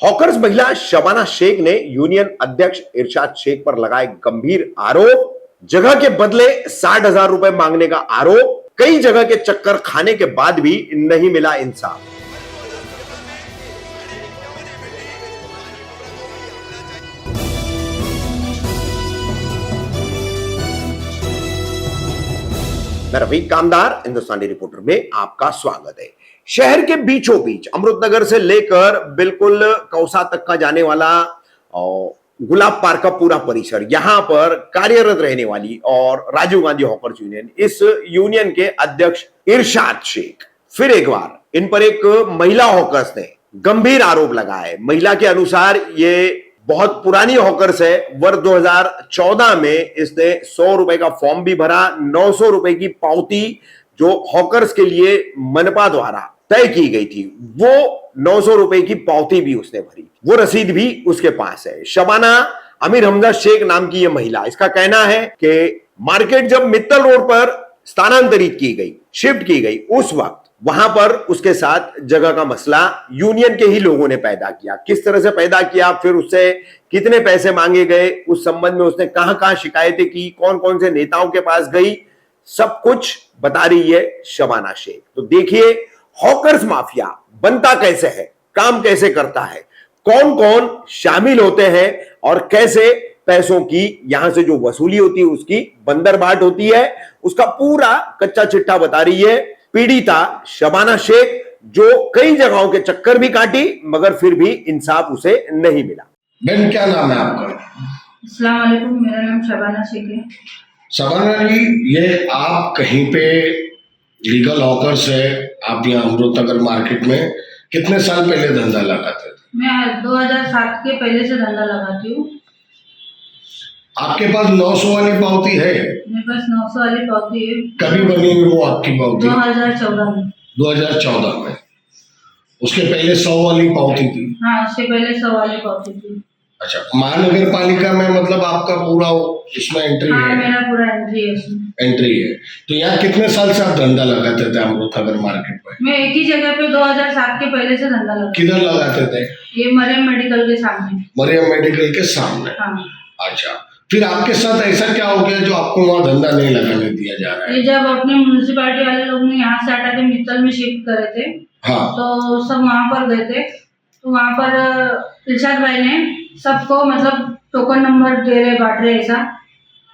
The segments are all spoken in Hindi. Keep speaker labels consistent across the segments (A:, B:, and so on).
A: हॉकर्स महिला शबाना शेख ने यूनियन अध्यक्ष इरशाद शेख पर लगाए गंभीर आरोप। जगह के बदले 60,000 रुपए मांगने का आरोप। कई जगह के चक्कर खाने के बाद भी नहीं मिला इंसाफ। मैं रफीक कामदार हिंदुस्तानी रिपोर्टर में आपका स्वागत है। शहर के बीचों बीच अमृतनगर से लेकर बिल्कुल कौसा तक का जाने वाला गुलाब पार्क का पूरा परिसर, यहां पर कार्यरत रहने वाली और राजीव गांधी हॉकर्स यूनियन, इस यूनियन के अध्यक्ष इरशाद शेख, फिर एक बार इन पर एक महिला हॉकर्स ने गंभीर आरोप लगाए। महिला के अनुसार ये बहुत पुरानी हॉकर्स है। वर्ष 2014 में इसने 100 रुपए का फॉर्म भी भरा। 900 रुपए की पावती जो हॉकर्स के लिए मनपा द्वारा तय की गई थी, वो 900 रुपए की पावती भी उसने भरी। वो रसीद भी उसके पास है। शबाना अमीर हमजा शेख नाम की ये महिला, इसका कहना है कि मार्केट जब मित्तल रोड पर स्थानांतरित की गई, शिफ्ट की गई, उस वक्त वहां पर उसके साथ जगह का मसला यूनियन के ही लोगों ने पैदा किया। किस तरह से पैदा किया, फिर उससे कितने पैसे मांगे गए, उस संबंध में उसने कहां कहां शिकायतें की, कौन कौन से नेताओं के पास गई, सब कुछ बता रही है शबाना शेख। तो देखिए हॉकर्स माफिया बनता कैसे है, काम कैसे करता है, कौन कौन शामिल होते हैं और कैसे पैसों की यहां से जो वसूली होती है उसकी बंदरबाट होती है, उसका पूरा कच्चा चिट्ठा बता रही है पीड़िता शबाना शेख, जो कई जगहों के चक्कर भी काटी मगर फिर भी इंसाफ उसे नहीं मिला।
B: बहन, क्या नाम है आपका?
C: अस्सलाम वालेकुम, मेरा नाम शबाना शेख है।
B: शबाना जी, ये आप कहीं पे लीगल हॉकर्स है, आप यहाँ अमृतनगर मार्केट में कितने साल पहले धंधा लगाते थे?
C: मैं 2007 के पहले से धंधा लगाती हूँ।
B: आपके पास 900 वाली पावती है?
C: मेरे पास 900 वाली पावती है।
B: कभी बनी हुई वो आपकी पावती?
C: 2014 में।
B: 2014 में। उसके पहले 100 वाली पावती थी?
C: हाँ, उससे पहले 100 वाली पावती थी।
B: अच्छा, महानगर पालिका में मतलब आपका पूरा इसमें एंट्री
C: हाँ,
B: है?
C: मेरा पूरा एंट्री है इसमें।
B: एंट्री है। तो यहाँ कितने साल से आप धंधा लगाते थे अमृतनगर मार्केट में?
C: मैं एक ही जगह पे 2007 के पहले से धंधा लगाती
B: किधर लगाते थे?
C: हूँ। ये मरियम मेडिकल के सामने।
B: मरियम मेडिकल के सामने?
C: हाँ।
B: अच्छा, फिर आपके साथ ऐसा क्या हो गया जो आपको वहाँ धंधा नहीं लगाने दिया जा रहा है?
C: ये जब अपने म्यूनसिपालिटी वाले लोग ने यहाँ से हटा के मित्तल में शिफ्ट करे थे,
B: हाँ,
C: तो सब वहाँ पर गए थे। तो वहाँ पर इरशाद भाई ने सबको मतलब टोकन नंबर दे रहे, बांट रहे ऐसा,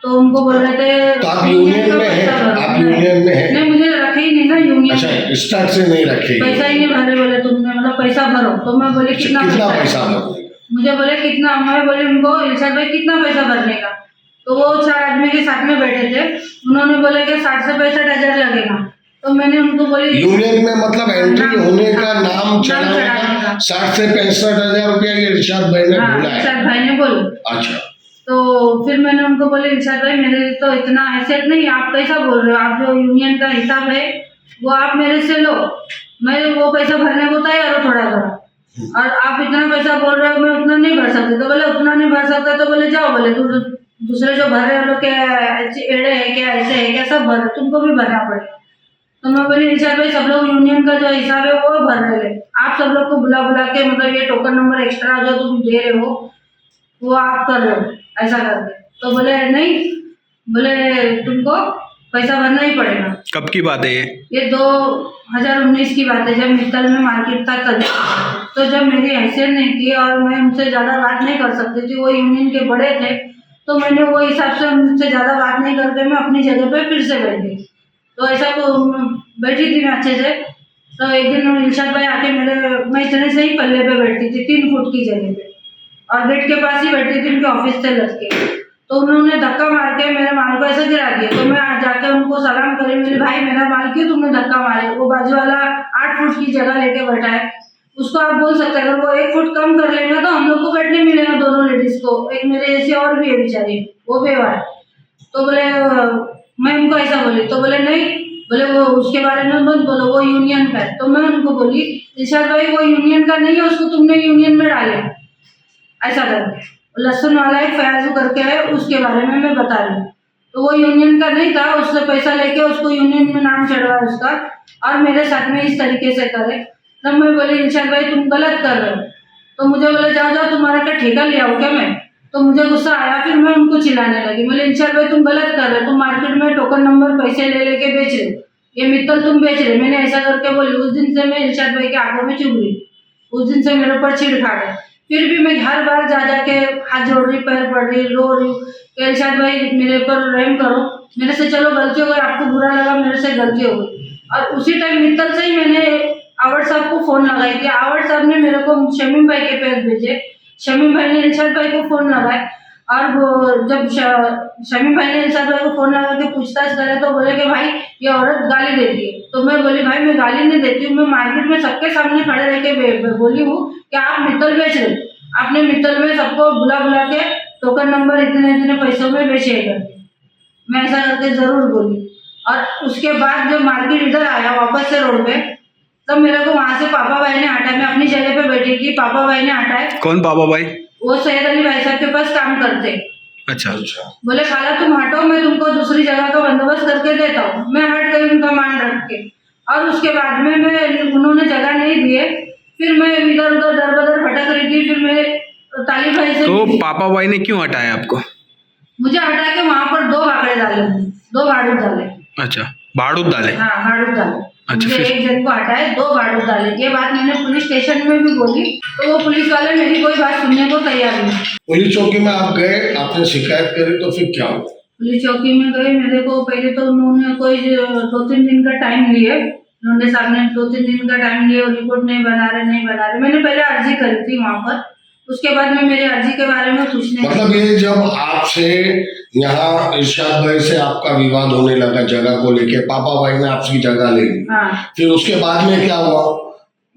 C: तो उनको बोल रहे थे।
B: तो आप यूनियन में हैं? आप यूनियन में हैं?
C: नहीं, मुझे रखे ही नहीं ना यूनियन।
B: अच्छा, स्टार्ट से नहीं रखे?
C: पैसा ही नहीं भरे बोले तुमने, मतलब पैसा भरो। तो मैं बोले कितना
B: पैसा भरने का?
C: मुझे बोले कितना, मैं बोले उनको इरशाद भाई कितना पैसा भरने का। तो वो 4 आदमी के साथ में बैठे थे, उन्होंने बोले कि 60 से 65,000 लगेगा। तो मैंने उनको बोली
B: यूनियन में मतलब एंट्री होने का, नाम चढ़ाने का 60 से 65,000 रुपया के इरशाद भाई ने बोला है?
C: इरशाद भाई ने बोला।
B: अच्छा,
C: तो फिर मैंने उनको बोले इरशाद भाई मेरे तो इतना हैसियत नहीं, आप कैसा बोल रहे हो, आप जो यूनियन का हिसाब है वो आप मेरे से लो, मैं वो पैसा भरने को तैयार हूँ थोड़ा थोड़ा, और आप इतना पैसा बोल रहे हो मैं उतना नहीं भर सकती। तो बोले उतना नहीं भर सकता तो बोले जाओ, बोले दूसरे जो भर रहे हो लोग क्या एड़े है क्या, ऐसे है क्या, सब भर, तुमको भी भरना पड़ेगा। तो मैं बोली इरशाद भाई सब लोग यूनियन का जो हिसाब है वो भर रहे हैं, आप सब लोग को बुला बुला के मतलब ये टोकन नंबर एक्स्ट्रा जो तुम दे रहे हो वो आप कर रहे हो ऐसा करके। तो बोले नहीं, बोले तुमको पैसा भरना ही पड़ेगा।
D: कब की बात है
C: ये 2019 की बात है, जब मित्तल में मार्केट था तब। तो जब मेरी हैसियत नहीं थी और मैं उनसे ज़्यादा बात नहीं कर सकती थी, वो यूनियन के बड़े थे, तो मैंने वो हिसाब से उनसे ज़्यादा बात नहीं करके मैं अपनी जगह पे फिर से बैठ गई। तो ऐसा तो बैठी थी मैं अच्छे से। तो एक दिन इरशाद भाई आके मैं इतने से ही पल्ले पे बैठती थी 3 फुट की जगह पे, और गेट के पास ही बैठती थी उनके ऑफिस से लग के। तो उन्होंने धक्का मार के मेरे माल को ऐसा गिरा दिया। तो मैं जाके उनको सलाम करी, मेरे भाई मेरा माल क्यों तुमने धक्का मारे, वो बाजू वाला 8 फुट की जगह लेके बैठा है, उसको आप बोल सकते हैं, अगर वो 1 फुट कम कर लेगा तो हम लोग को बैठने मिलेगा दोनों लेडीज को, एक मेरे ऐसे और भी है बेचारी, वो बेवा है। तो बोले मैं उनको ऐसा बोली, तो बोले नहीं, बोले वो उसके बारे में मत बोलो, वो यूनियन का है। तो मैं उनको बोली इरशाद भाई वो यूनियन का नहीं है, उसको तुमने यूनियन में डाले ऐसा करके। लहसुन वाला एक फयाजू करके है, उसके बारे में मैं बता रही हूँ। तो वो यूनियन का नहीं था, उससे पैसा लेके उसको यूनियन में नाम चढ़वा उसका, और मेरे साथ में इस तरीके से करे। तब मैं बोली इरशाद भाई तुम गलत कर रहे हो। तो मुझे बोले जाओ जाओ तुम्हारा क्या ठेका ले आओ क्या मैं। तो मुझे गुस्सा आया, फिर मैं उनको चिल्लाने लगी। बोले इंशाल्लाह भाई तुम गलत कर रहे हो, तुम मार्केट में टोकन नंबर पैसे ले लेके बेच रहे हो, ये मित्तल तुम बेच रहे। मैंने ऐसा करके बोली। उस दिन से मैं इरशाद भाई के आगों में चुभ रही। उस दिन से मेरे ऊपर चिढ़ खा गए। फिर भी मैं हर बार जा जाके हाथ जोड़ रही, पैर पड़ रही, रो रही हूँ कि इरशाद भाई मेरे ऊपर रहम करो, मेरे से चलो गलती हो गई, आपको बुरा लगा, मेरे से गलती हो गई। और उसी टाइम मित्तल से ही मैंने आवड़ साहब को फोन लगाई थी। आवड़ साहब ने मेरे को शमीम भाई के पैर भेजे, शमीम भाई ने इरशाद भाई को फोन लगाए। और वो जब शमीम भाई ने इरशाद भाई को फोन लगा के पूछताछ करे तो बोले कि भाई ये औरत गाली देती है। तो मैं बोली भाई मैं गाली नहीं देती हूँ, मैं मार्केट में सबके सामने खड़े रह के बोली हूँ कि आप मित्तल बेच रहे हो। आपने मित्तल में सबको बुला बुला के टोकन नंबर इतने इतने पैसों में बेचे करके, मैं ऐसा करके जरूर बोली। और उसके बाद जब मार्केट इधर आया वापस से रोड पे, तब मेरे को वहां से पापा भाई ने हटाया। मैं अपनी जगह पे बैठी थी, पापा भाई ने हटाया।
D: कौन पापा भाई?
C: वो सैयद अली भाई साहब के पास काम करते।
D: अच्छा।
C: बोले खाला तुम हटो, मैं तुमको दूसरी जगह का बंदोबस्त करके देता हूँ। मैं हट गई उनका मान रख के। और उसके बाद में मैं उन्होंने जगह नहीं दिए, फिर मैं इधर उधर दर बदर भटक रही थी। फिर मैं ताली भाई से
D: तो पापा भाई ने क्यों हटाया आपको?
C: मुझे हटा के वहां पर दो बाकड़े डाले, दो बारूद डाले।
D: अच्छा, बारूद डाले।
C: हाँ बारूद डाले।
D: अच्छा,
C: मुझे
D: फिर?
C: एक जन को हटाए, दो बारूद डाले। ये बात मैंने पुलिस स्टेशन में भी बोली, तो वो पुलिस वाले मेरी कोई बात सुनने को तैयार नहीं।
B: पुलिस चौकी में आप गए, आपने शिकायत करी, तो फिर क्या हुआ?
C: पुलिस चौकी में गए, मेरे को पहले तो उन्होंने कोई 2-3 दिन का टाइम लिए। उन्होंने साहब ने 2-3 दिन का टाइम लिए, रिपोर्ट नहीं बना रहे। मैंने पहले अर्जी करी थी वहाँ पर। उसके बाद में मेरी अर्जी के बारे में पूछने
B: मतलब ये जब आपसे यहाँ इरशाद भाई से आपका विवाद होने लगा जगह को लेके, पापा भाई ने आपकी जगह ले ली,
C: हाँ,
B: फिर उसके बाद में क्या हुआ?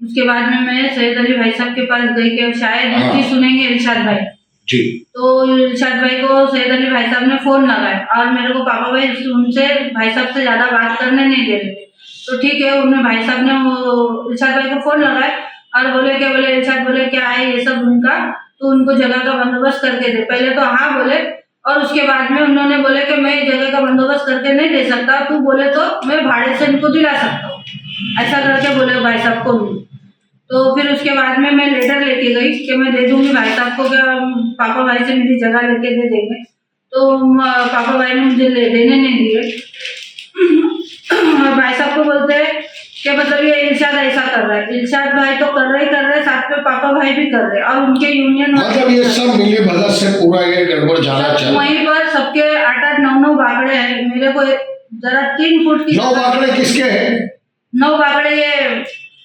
C: उसके बाद में मैं सैयद अली भाई साहब के पास गई कि शायद
B: हाँ।
C: उसकी सुनेंगे इरशाद भाई।
B: जी।
C: तो इरशाद भाई को सैयद अली भाई साहब ने फोन लगाया और मेरे को पापा भाई उनसे भाई साहब से ज्यादा बात करने नहीं दे रहे थे। तो ठीक है, उन्होंने भाई साहब ने वो इरशाद भाई को फोन लगाया और बोले इरशाद बोले क्या है ये सब उनका, तो उनको जगह का बंदोबस्त करके दे। पहले तो हाँ बोले, और उसके बाद में उन्होंने बोले कि मैं जगह का बंदोबस्त करके नहीं दे सकता, तू बोले तो मैं भाड़े से इनको दिला सकता हूँ, ऐसा करके बोले भाई साहब को भी। तो फिर उसके बाद में मैं लेटर लेके गई कि मैं दे दूंगी भाई साहब को, क्या पापा भाई से मेरी जगह लेके दे देंगे। तो पापा भाई ने मुझे देने नहीं दिए। भाई साहब को बोलते हैं कि मतलब ये इरशाद ऐसा कर रहा है। इरशाद भाई तो कर रहे, साथ में पापा भाई भी कर रहे, और उनके यूनियन
B: मतलब ये सब मिली भगत से पूरा ये गड़बड़ जाना चाहिए।
C: वहीं पर सबके 8-8, 9-9 बाकड़े हैं। मेरे को जरा 3 फुट की
B: 9 बाकड़े किसके हैं?
C: 9 बाकड़े ये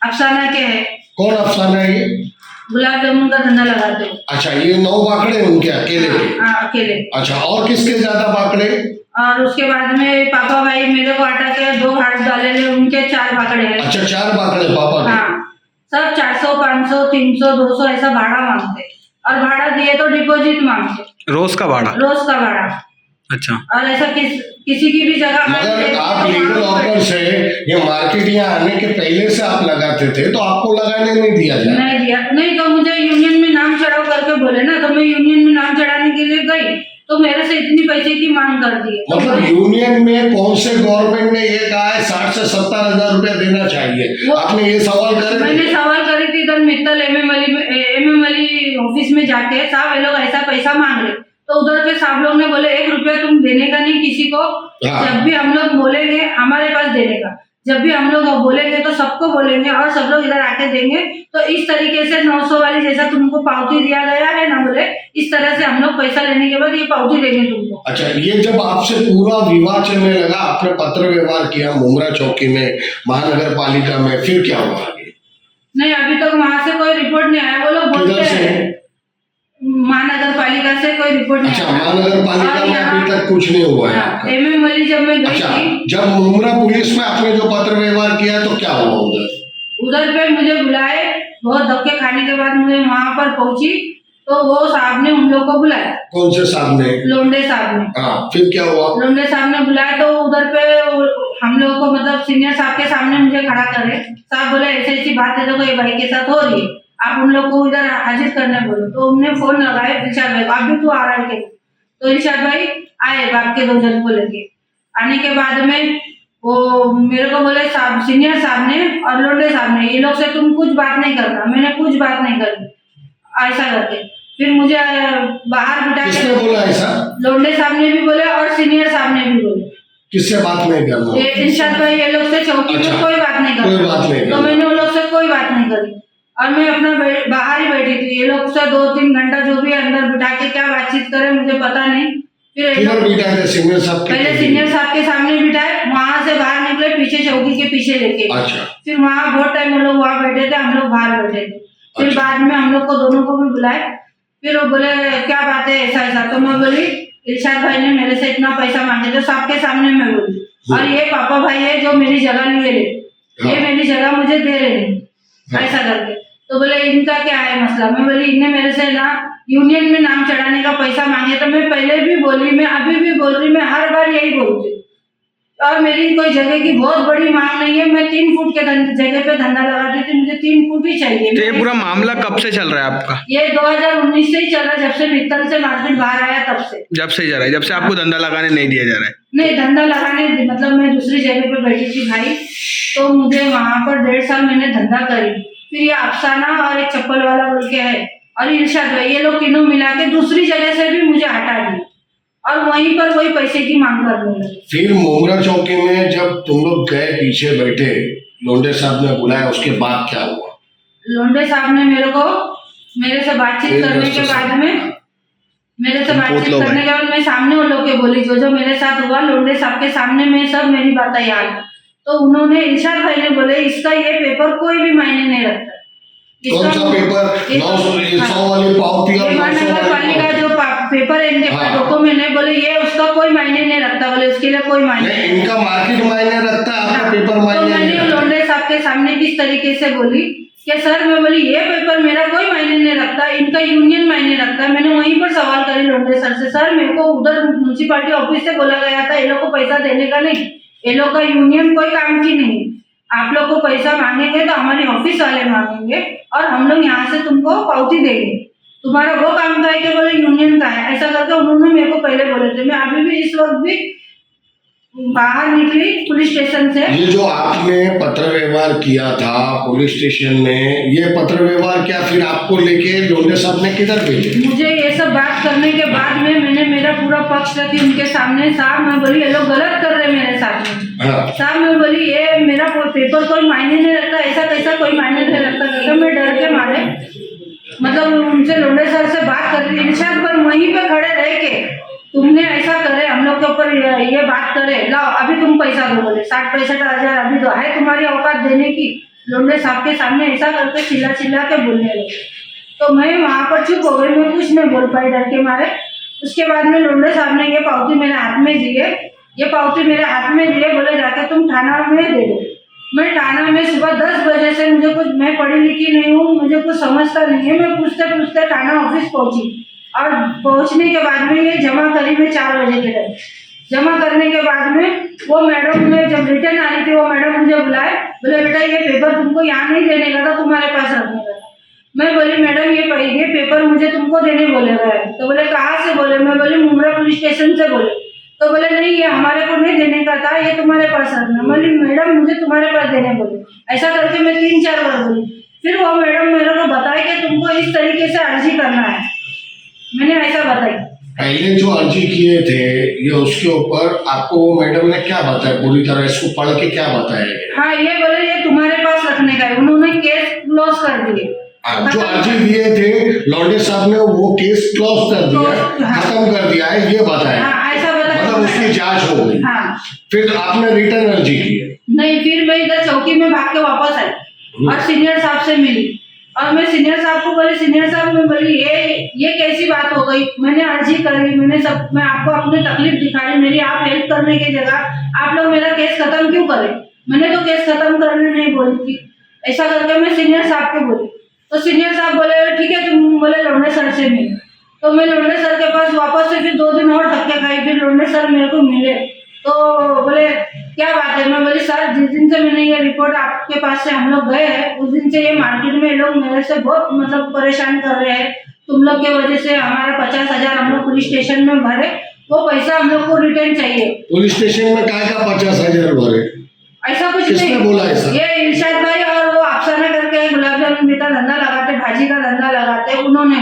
C: अफसाना के हैं।
B: कौन अफसाना है ये?
C: गुलाब जामुन का धंधा लगाते हो।
B: अच्छा, ये 9 बाकड़े उनके अकेले के?
C: हाँ अकेले।
B: अच्छा, और किसके ज्यादा बाकड़े?
C: और उसके बाद में पापा भाई मेरे को हटा के 2 हाथ डाले ले, उनके 4 बाकड़े हैं।
B: अच्छा, 4 बाकड़े पापा के?
C: हाँ, सब 400, 500, 300, 200 ऐसा भाड़ा मांगते, और भाड़ा दिए तो डिपॉजिट मांगते।
D: रोज का भाड़ा?
C: रोज का भाड़ा।
D: अच्छा।
C: और ऐसा किसी की भी जगह
B: मगर आप लीगल ऑफर से ये मार्केट यहाँ आने के पहले से आप लगाते थे, तो आपको लगाने नहीं दिया जाए?
C: नहीं दिया, नहीं तो मुझे यूनियन में नाम चढ़ाओ करके बोले ना, तो मैं यूनियन में नाम चढ़ाने के लिए गई, तो मेरे से इतनी पैसे की मांग कर दी।
B: मतलब यूनियन में कौन से गवर्नमेंट ने ये कहा है 60 से 70 हजार रुपया देना चाहिए? आपने ये सवाल करे?
C: मैंने सवाल करी थी इधर मित्तल एमएम अली ऑफिस में जाके, साहब ये लोग ऐसा पैसा मांग रहे। तो उधर के साहब लोग ने बोले 1 रुपया तुम देने का नहीं किसी को।
B: हाँ।
C: जब भी हम लोग बोलेंगे हमारे पास देने का, जब भी हम लोग बोलेंगे तो सबको बोलेंगे और सब लोग इधर आके देंगे। तो इस तरीके से 900 वाली जैसा तुमको पावती दिया गया है ना, बोले इस तरह से हम लोग पैसा लेने के बाद ये पावती देंगे तुमको।
B: अच्छा, ये जब आपसे पूरा विवाद चलने लगा, आपने पत्र व्यवहार किया मुमरा चौकी में, महानगर पालिका में, फिर क्या हुआ आगे?
C: नहीं, अभी तक वहां से कोई रिपोर्ट नहीं आया। वो लोग बोलते
B: किधर से?
C: हैं महानगर पालिका से कोई रिपोर्ट नहीं
B: अच्छा,
C: आया।
B: महानगर पालिका में अभी तक कुछ नहीं हुआ है आपका?
C: एमएम वाली जब मैं गई
B: अच्छा,
C: थी,
B: जब मुमरा पुलिस में आपने जो पत्र व्यवहार किया तो क्या हुआ उधर?
C: उधर पे मुझे बुलाए, बहुत धक्के खाने के बाद मुझे वहां पर पहुंची, तो वो साहब ने उन लोग को बुलाया।
B: कौन से साहब ने?
C: लोंडे साहब ने।
B: हाँ, फिर क्या हुआ?
C: लोंडे साहब ने बुलाया, तो उधर पे हम लोगों को मतलब सीनियर साहब के सामने मुझे खड़ा करे। साहब बोले ऐसी ऐसी बात है, देखो ये भाई के साथ हो रही है, आप उन लोग को इधर हाजिर करने बोलो। तो उन्होंने फोन लगाया इरशाद भाई, आप भी तू आ रहा है क्या? तो इरशाद भाई आए बाप के 2 जन को लेके। आने के बाद में वो मेरे को बोले साहब, सीनियर साहब ने और लोंडे साहब ने, ये लोग से तुम कुछ बात नहीं करना। मैंने कुछ बात नहीं करी। ऐसा करके फिर मुझे बाहर बिठा
B: किसने
C: के
B: बोला ऐसा?
C: लोंडे साहब ने भी बोले और सीनियर साहब ने भी बोले
B: किससे बात नहीं करना?
C: ये इरशाद भाई ये लोग से चौकी
B: अच्छा,
C: में कोई बात नहीं
B: कोई
C: करता।
B: बात नहीं
C: तो
B: करना।
C: मैंने उन लोग से कोई बात नहीं करी और मैं अपना बाहर ही बैठी थी। ये लोग से 2-3 घंटा जो भी अंदर बिठा के क्या बातचीत करे मुझे पता नहीं। फिर ये
B: किधर
C: लोग
B: बिठाए थे? सीनियर साहब के?
C: पहले सीनियर साहब के सामने बिठाए, वहां से बाहर निकले पीछे चौकी के पीछे लेके।
B: अच्छा,
C: फिर वहाँ बहुत टाइम हम लोग वहाँ बैठे थे, हम लोग बाहर बैठे थे। फिर
B: अच्छा।
C: बाद में हम लोग को दोनों को भी बुलाए। फिर वो बोले क्या बात है ऐसा ऐसा। तो मैं बोली इरशाद भाई ने मेरे से इतना पैसा मांगे थे, सबके सामने मैं बोली और ये पापा भाई है जो मेरी जगह लिए ले, ये मेरी जगह मुझे दे रहे नहीं ऐसा करके। तो बोले इनका क्या है मसला। मैं बोली इनने मेरे से ना यूनियन में नाम चढ़ाने का पैसा मांगे। तो मैं पहले भी बोली, मैं अभी भी बोल रही, मैं हर बार यही बोलती और मेरी कोई जगह की बहुत बड़ी मांग नहीं है। मैं 3 फुट के जगह पे धंधा लगाती थी, मुझे 3 फुट ही चाहिए।
D: तो ये पूरा मामला कब से चल रहा है आपका?
C: ये 2019 से ही चल रहा है, जब से मित्तल से मार्केट बाहर आया तब से।
D: जब से जा रहा है, जब से आपको धंधा लगाने नहीं दिया जा रहा है?
C: नहीं धंधा लगाने मतलब मैं दूसरी जगह पे बैठी थी भाई, तो मुझे वहां पर 1.5 साल मैंने धंधा करी। फिर ये अफसाना और एक चप्पल वाला बोल के है और इरशाद भाई, ये लोग तीनों मिला के दूसरी जगह से भी मुझे हटा दिया और वहीं पर वही पैसे की मांग करने लगे।
B: फिर मोगरा चौकी में जब तुम लोग गए पीछे बैठे, लोंडे साहब ने बुलाया, उसके बाद क्या हुआ?
C: लोंडे साहब ने मेरे से बातचीत करने के बाद में मैं सामने उन लोग के बोली जो मेरे साथ हुआ, लोंडे साहब के सामने में सब मेरी बातें याद। तो उन्होंने इरशाद भाई ने बोले इसका ये पेपर कोई भी मायने नहीं रखता।
B: कौन सा पेपर? 900 वाली पावती और 900
C: नगर पालिका जो पेपर है इनके पास डॉक्यूमेंट है, बोले ये उसका कोई मायने नहीं रखता, बोले उसके लिए कोई मायने
B: नहीं, इनका मार्केट मायने रखता है, आपका पेपर
C: तो
B: मायने नहीं
C: मैंने
B: रखता।
C: लोंडे साहब के सामने किस तरीके से बोली कि सर मैं बोली ये पेपर मेरा कोई मायने नहीं रखता, इनका यूनियन मायने रखता है। मैंने वहीं पर सवाल करी लोंडे सर से, सर मेरे को उधर म्यूनसिपालिटी ऑफिस से बोला गया था ये लोग को पैसा देने का नहीं, ये लोग का यूनियन कोई काम की नहीं, आप लोग को पैसा मांगेंगे तो हमारी ऑफिस वाले मांगेंगे और हम लोग यहाँ से तुमको पावती देंगे, तुम्हारा वो काम का है कि बोले यूनियन का है। ऐसा करके उन्होंने मेरे को पहले बोले थे। मैं अभी भी इस वक्त भी बाहर निकली पुलिस स्टेशन से।
B: ये जो आपने पत्र व्यवहार किया था पुलिस स्टेशन में, ये पत्र व्यवहार क्या फिर आपको लेके लोंडे साहब ने किधर भेजे?
C: मुझे ये सब बात करने के बाद में मैंने मेरा पूरा पक्ष रखी उनके सामने। साहब मैं बोली ये लोग गलत कर रहे हैं मेरे साथ में।
B: हाँ।
C: साहब मैं बोली ये मेरा पेपर कोई मायने नहीं रखता, ऐसा कैसा कोई मायने नहीं रखता। तो मैं डर के मारे मतलब उनसे लोंडे सर से बात कर रही, इरशाद पर वहीं पे खड़े रह के तुमने ऐसा करे हम लोग के ऊपर ये बात करे, लाओ अभी तुम पैसा दो, बोले 60-65 हजार अभी तो है तुम्हारी औकात देने की। लोंडे साहब के सामने ऐसा करके चिल्ला के बोलने लगे। तो मैं वहां पर चुप हो गई, मैं कुछ नहीं बोल पाई डर के मारे। उसके बाद में लोंडे साहब ने ये पावती मेरे हाथ में दिए, बोले जाके तुम थाना में दे दो। मैं थाना में सुबह 10 बजे से मैं पढ़ी लिखी नहीं हूँ, मुझे कुछ समझता नहीं है, मैं पूछते थाना ऑफिस पहुंची और पहुंचने के बाद में ये जमा करी मैं 4 बजे के टाइम। जमा करने के बाद में वो मैडम ने जब रिटर्न आ रही थी, वो मैडम मुझे बुलाए, बोले बेटा ये पेपर तुमको यहाँ नहीं देने का था, तुम्हारे पास रखने का था। मैं बोली मैडम ये पेपर मुझे तुमको देने बोले गए। तो बोले कहाँ से बोले? मैं बोली मुंब्रा पुलिस स्टेशन से बोले। तो बोले नहीं ये हमारे को नहीं देने का था, ये तुम्हारे पास रखना। बोली मैडम मुझे तुम्हारे पास देने बोले। ऐसा करके मैं 3-4 बार बोली। फिर वो मैडम मेरे को बताई कि तुमको इस तरीके से अर्जी करना है, मैंने ऐसा बताई।
B: पहले जो अर्जी किए थे ये उसके ऊपर आपको वो मैडम ने क्या बताया पूरी तरह, इसको पढ़ के क्या बताया?
C: हाँ ये बोले ये तुम्हारे पास रखने का है, उन्होंने केस क्लोज कर दिए।
B: जो अर्जी दिए थे लॉन्डे साहब ने वो केस क्लोज कर दिया, खत्म कर दिया है, ये बताया।
C: हाँ ऐसा बताया,
B: मतलब उसकी जांच हो गई।
C: हाँ।
B: फिर आपने रिटर्न अर्जी की?
C: नहीं, फिर मैं इधर चौकी में भाग के वापस आई और सीनियर साहब से मिली और मैं सीनियर साहब को बोली, सीनियर साहब मैं बोली ये कैसी बात हो गई, मैंने अर्जी करी, मैं आपको अपनी तकलीफ दिखा रही, मेरी आप हेल्प करने की जगह आप लोग मेरा केस खत्म क्यों करें? मैंने तो केस खत्म करने नहीं बोली थी। ऐसा करके मैं सीनियर साहब को बोली। तो सीनियर साहब बोले ठीक है तुम बोले लोंडे सर से मिल। तो मैं लोंडे सर के पास वापस से फिर 2 दिन और धक्के खाई। फिर लोंडे सर मेरे को मिले तो बोले क्या बात है? मैं बोली सर जिस दिन से मैंने ये रिपोर्ट आपके पास से हम लोग गए हैं उस दिन से ये मार्केट में लोग मेरे से बहुत मतलब परेशान कर रहे हैं, तुम लोग के वजह से हमारा 50,000 हम लोग पुलिस स्टेशन में भरे, वो पैसा हम लोग को रिटर्न चाहिए।
B: पुलिस स्टेशन में क्या 50,000 भरे?
C: ऐसा कुछ
B: किसने
C: नहीं
B: बोला ऐसा?
C: ये इरशाद भाई और वो अफसाना करके गुलाब जामुन का धंधा लगाते, भाजी का धंधा लगाते, उन्होंने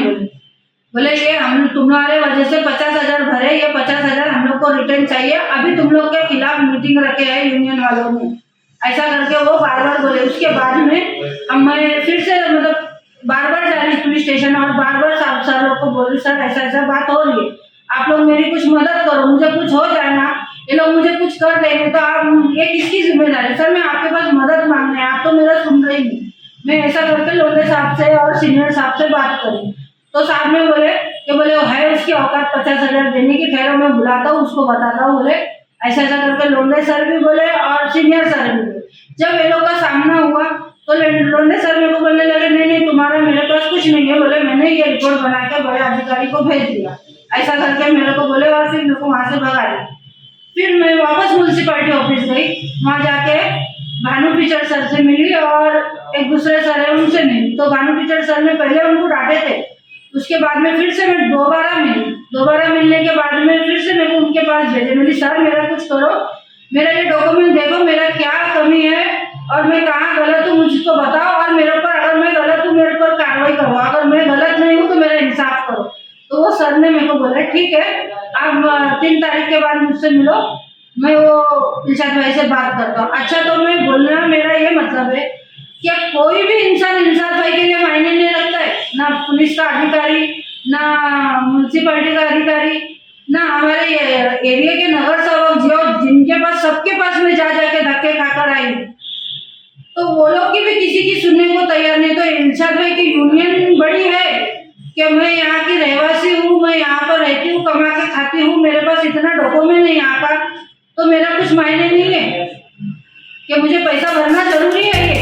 C: बोले ये हम तुम्हारे वजह से 50,000 भरे, ये 50,000 हम लोग को रिटर्न चाहिए, अभी तुम लोग के खिलाफ मीटिंग रखे है यूनियन वालों ने, ऐसा करके वो बार बार बोले। उसके बाद में अब मैं फिर से मतलब बार बार जा रही पुलिस स्टेशन और बार बार सर लोग को बोल रही सर ऐसा ऐसा बात हो रही है, आप लोग मेरी कुछ मदद करो, मुझे कुछ हो जाए ना, ये लोग मुझे कुछ कर देंगे तो आप ये किसकी जिम्मेदारी? सर मैं आपके पास मदद मांगने, आप तो मेरा सुन रही नहीं। मैं ऐसा करके लोंडे साहब से और सीनियर साहब से बात करूँ तो साहब ने बोले कि बोले वो है उसकी औकात 50,000 देने की, ठहरो मैं बुलाता हूँ उसको बताता हूँ, बोले ऐसा ऐसा करके लोंडे सर भी बोले और सीनियर सर भी बोले। जब ये लोग का सामना हुआ तो लोंडे सर मेरे को बोलने लगे नहीं नहीं तुम्हारा मेरे पास कुछ नहीं है, बोले मैंने ये रिपोर्ट बना के बड़े अधिकारी को भेज दिया, ऐसा करके मेरे को बोले और फिर मेरे को वहाँ से भगा दिया। फिर मैं वापस म्यूनसिपालिटी ऑफिस गई, वहाँ जाके भानु टीचर सर से मिली और एक दूसरे सर है उनसे मिली। तो भानु टीचर सर ने पहले उनको डांटे थे, उसके बाद में फिर से मैं दोबारा मिलने के बाद में फिर से मेरे को उनके पास भेजे, मेरी सर मेरा कुछ करो, मेरा ये डॉक्यूमेंट देखो, मेरा क्या कमी है और मैं कहाँ गलत हूँ मुझको बताओ, और मेरे ऊपर अगर मैं गलत हूँ मेरे ऊपर कार्रवाई करो, अगर मैं गलत नहीं हूँ तो मेरा इंसाफ करो। तो वो सर ने मेरे को बोला ठीक है आप 3 तारीख के बाद मुझसे मिलो, मैं वो इरशाद भाई से बात करता हूँ। अच्छा तो मैं बोलना मेरा ये मतलब है क्या कोई भी इंसान इरशाद भाई के लिए मायने नहीं रखता है, ना पुलिस का अधिकारी, ना म्यूनसिपालिटी का अधिकारी, ना हमारे एरिया के नगर सेवक जो जिनके पास सबके पास में जा जाके धक्के खाकर आई, तो वो लोग की भी किसी की सुनने को तैयार नहीं। तो इरशाद भाई की यूनियन बड़ी है कि मैं यहाँ की रहवासी हूँ, मैं यहाँ पर रहती हूँ, कमा के खाती हूँ, मेरे पास इतना डॉक्यूमेंट है यहाँ का, तो मेरा कुछ मायने नहीं है कि मुझे पैसा भरना जरूरी है ये।